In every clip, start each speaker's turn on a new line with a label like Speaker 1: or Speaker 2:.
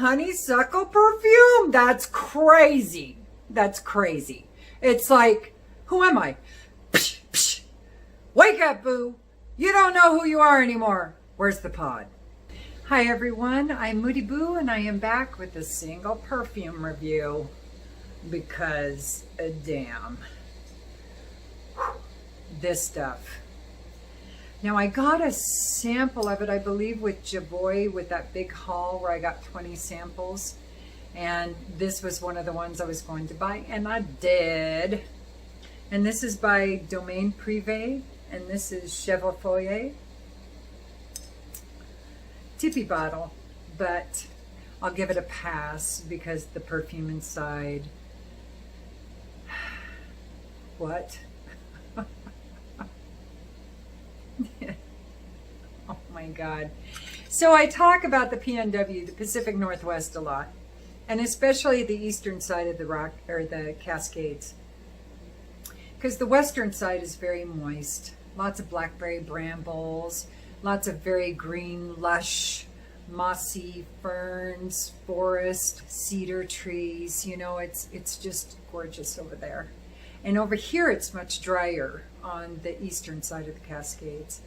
Speaker 1: honeysuckle perfume? That's crazy. That's crazy. It's like, who am I? Psh, psh. Wake up, boo. You don't know who you are anymore. Where's the pod? Hi, everyone. I'm Moody Boo, and I am back with a single perfume review because, damn, this stuff. Now, I got a sample of it, I believe, with Javoy, with that big haul where I got 20 samples. And this was one of the ones I was going to buy, and I did. And this is by Domaine Prive, and this is Chevrefeuille. Tippy bottle, but I'll give it a pass because the perfume inside. What? Oh my God. So I talk about the PNW, the Pacific Northwest, a lot, and especially the eastern side of the rock or the Cascades, because the western side is very moist. Lots of blackberry brambles, lots of very green, lush, mossy ferns, forest, cedar trees. You know, it's just gorgeous over there. And over here, it's much drier on the eastern side of the Cascades.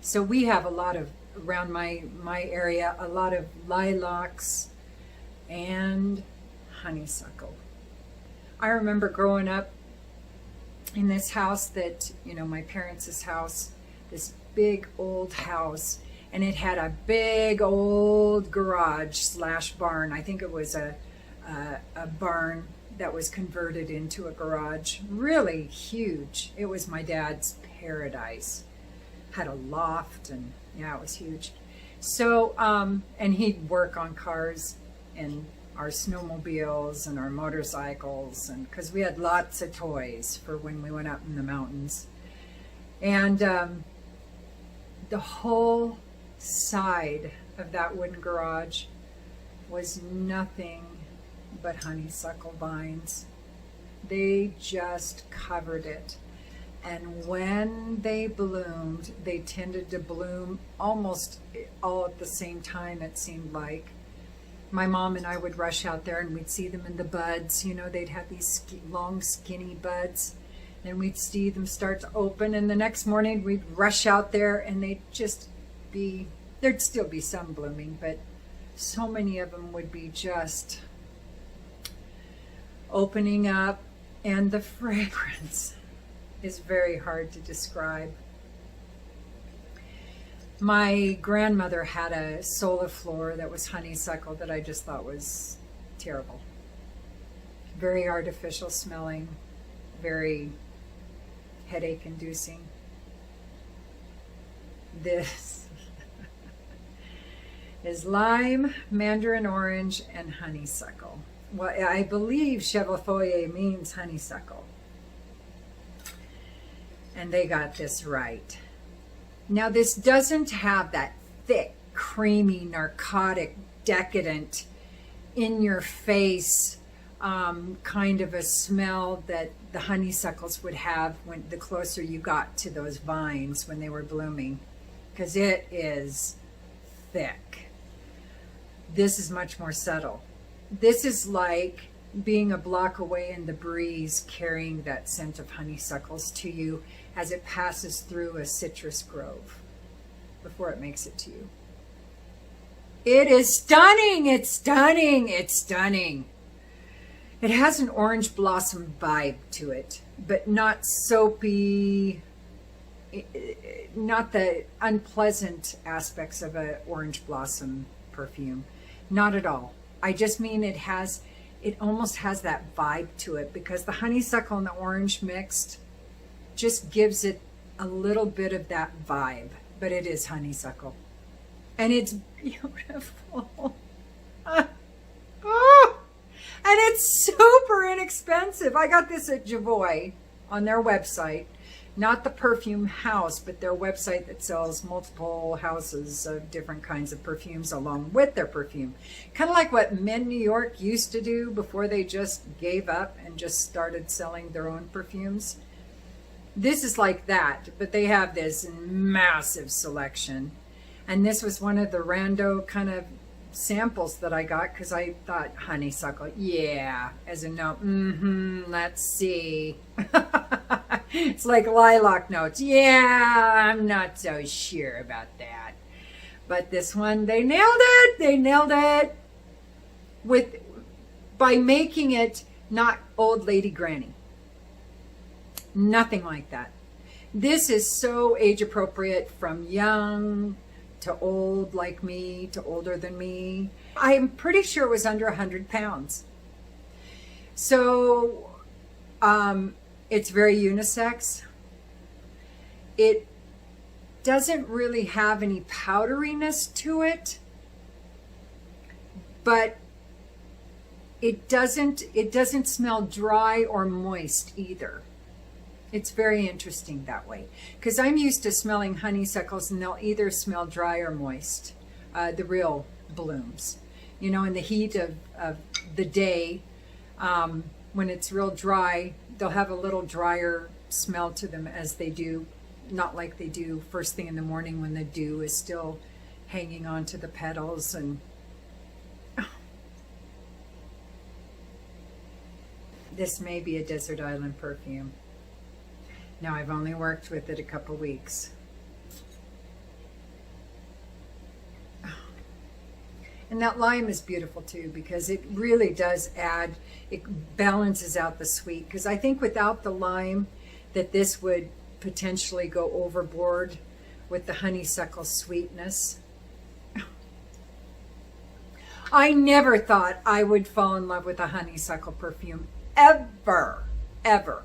Speaker 1: So we have a lot of, around my area, a lot of lilacs and honeysuckle. I remember growing up in this house that, you know, my parents' house, this big old house, and it had a big old garage slash barn. I think it was a barn that was converted into a garage. Really huge. It was my dad's paradise. Had a loft, and yeah, it was huge. So, and he'd work on cars and our snowmobiles and our motorcycles, and because we had lots of toys for when we went up in the mountains. And the whole side of that wooden garage was nothing but honeysuckle vines. They just covered it. And when they bloomed, they tended to bloom almost all at the same time, it seemed like. My mom and I would rush out there and we'd see them in the buds. You know, they'd have these long, skinny buds. And we'd see them start to open. And the next morning we'd rush out there and they'd just be, there'd still be some blooming, but so many of them would be just opening up. And the fragrance is very hard to describe. My grandmother had a soliflor that was honeysuckle that I just thought was terrible. Very artificial smelling, very headache inducing. This is lime, mandarin orange, and honeysuckle. Well, I believe Chevrefeuille means honeysuckle. And they got this right. Now, this doesn't have that thick, creamy, narcotic, decadent, in-your-face kind of a smell that the honeysuckles would have when the closer you got to those vines when they were blooming, because it is thick. This is much more subtle. This is like being a block away in the breeze, carrying that scent of honeysuckles to you as it passes through a citrus grove before it makes it to you. It is stunning. It's stunning. It's stunning. It has an orange blossom vibe to it, but not soapy, not the unpleasant aspects of an orange blossom perfume. Not at all. I just mean it almost has that vibe to it, because the honeysuckle and the orange mixed just gives it a little bit of that vibe, but it is honeysuckle. And it's beautiful. And it's super inexpensive. I got this at Javoy on their website, not the perfume house, but their website that sells multiple houses of different kinds of perfumes along with their perfume. Kind of like what Men New York used to do before they just gave up and just started selling their own perfumes. This is like that, but they have this massive selection. And this was one of the rando kind of samples that I got because I thought honeysuckle, yeah, as a note, let's see. It's like lilac notes. Yeah, I'm not so sure about that. But this one, they nailed it. They nailed it by making it not old lady granny. Nothing like that. This is so age appropriate, from young to old like me to older than me. I'm pretty sure it was under 100 pounds. So it's very unisex. It doesn't really have any powderiness to it, but it doesn't smell dry or moist either. It's very interesting that way, because I'm used to smelling honeysuckles and they'll either smell dry or moist, the real blooms. You know, in the heat of the day, when it's real dry, they'll have a little drier smell to them, as they do, not like they do first thing in the morning when the dew is still hanging onto the petals. And this may be a desert island perfume. Now, I've only worked with it a couple weeks. And that lime is beautiful too, because it really does add, it balances out the sweet. Because I think without the lime, that this would potentially go overboard with the honeysuckle sweetness. I never thought I would fall in love with a honeysuckle perfume, ever, ever.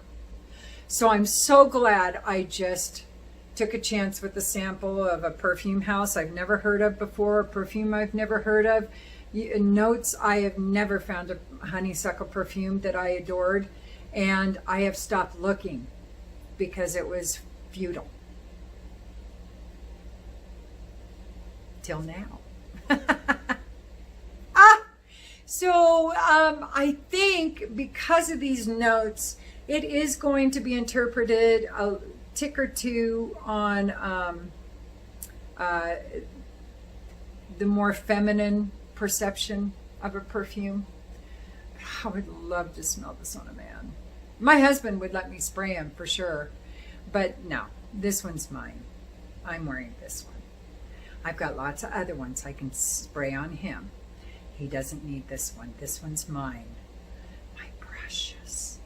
Speaker 1: So I'm so glad I just took a chance with a sample of a perfume house I've never heard of before, a perfume I've never heard of, notes. I have never found a honeysuckle perfume that I adored, and I have stopped looking because it was futile. Till now. So I think because of these notes, it is going to be interpreted a tick or two on the more feminine perception of a perfume. I would love to smell this on a man. My husband would let me spray him for sure, but no, this one's mine. I'm wearing this one. I've got lots of other ones I can spray on him. He doesn't need this one. This one's mine. My precious.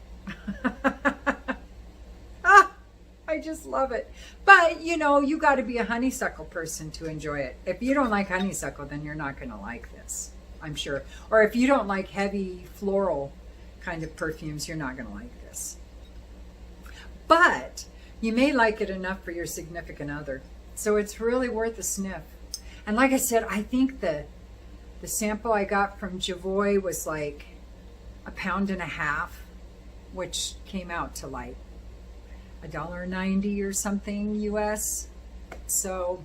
Speaker 1: I just love it. But, you know, you got to be a honeysuckle person to enjoy it. If you don't like honeysuckle, then you're not going to like this, I'm sure. Or if you don't like heavy floral kind of perfumes, you're not going to like this. But you may like it enough for your significant other. So it's really worth a sniff. And like I said, I think the sample I got from Javoy was like £1.50 pounds, which came out to like $1.90 or something US. So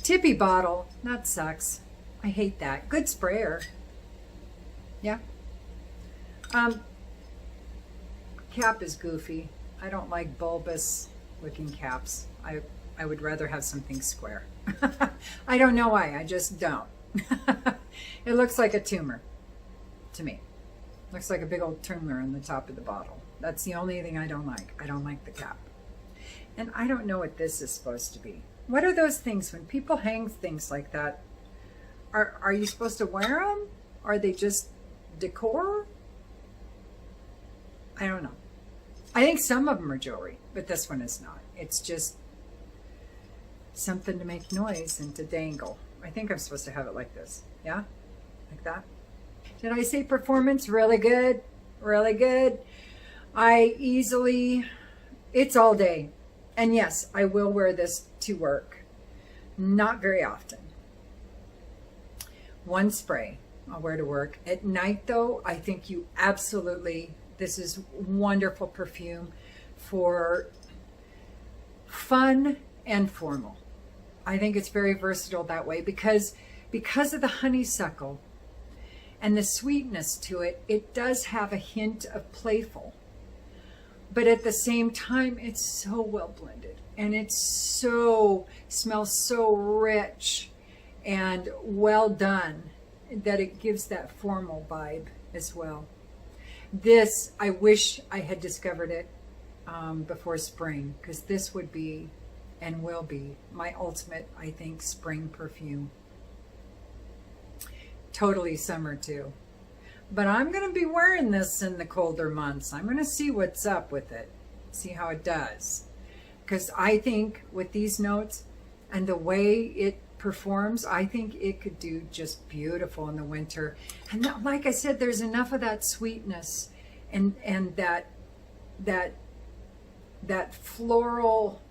Speaker 1: tippy bottle, that sucks. I hate that. Good sprayer. Yeah. Cap is goofy. I don't like bulbous looking caps. I would rather have something square. I don't know why, I just don't. It looks like a tumor to me. Looks like a big old tumor on the top of the bottle. That's the only thing I don't like. I don't like the cap. And I don't know what this is supposed to be. What are those things when people hang things like that? Are you supposed to wear them? Are they just decor? I don't know. I think some of them are jewelry, but this one is not. It's just something to make noise and to dangle. I think I'm supposed to have it like this. Yeah? Like that? Did I say performance? Really good. Really good. It's all day. And yes, I will wear this to work. Not very often. One spray I'll wear to work. At night though, I think you absolutely, this is wonderful perfume for fun and formal. I think it's very versatile that way because of the honeysuckle and the sweetness to it, it does have a hint of playful. But at the same time, it's so well blended and it's smells so rich and well done, that it gives that formal vibe as well. This, I wish I had discovered it before spring, because this would be and will be my ultimate, I think, spring perfume. Totally summer too. But I'm going to be wearing this in the colder months. I'm going to see what's up with it, see how it does. Because I think with these notes and the way it performs, I think it could do just beautiful in the winter. And like I said, there's enough of that sweetness and that floral,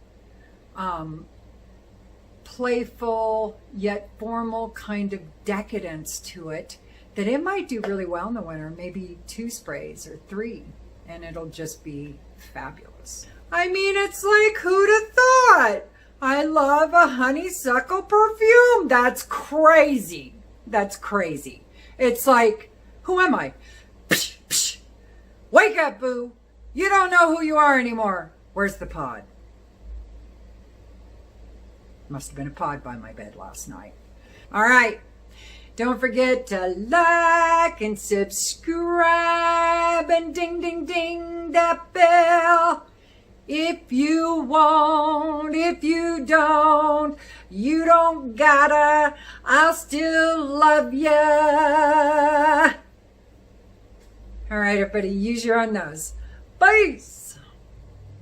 Speaker 1: playful yet formal kind of decadence to it, that it might do really well in the winter. Maybe 2 sprays or 3, and it'll just be fabulous. I mean, it's like, who'd have thought? I love a honeysuckle perfume. That's crazy. That's crazy. It's like, who am I? Psh, psh. Wake up, boo. You don't know who you are anymore. Where's the pod? Must have been a pod by my bed last night. All right. Don't forget to like and subscribe and ding, ding, ding that bell. If you want, if you don't gotta, I'll still love ya. All right, everybody, use your own nose. Peace.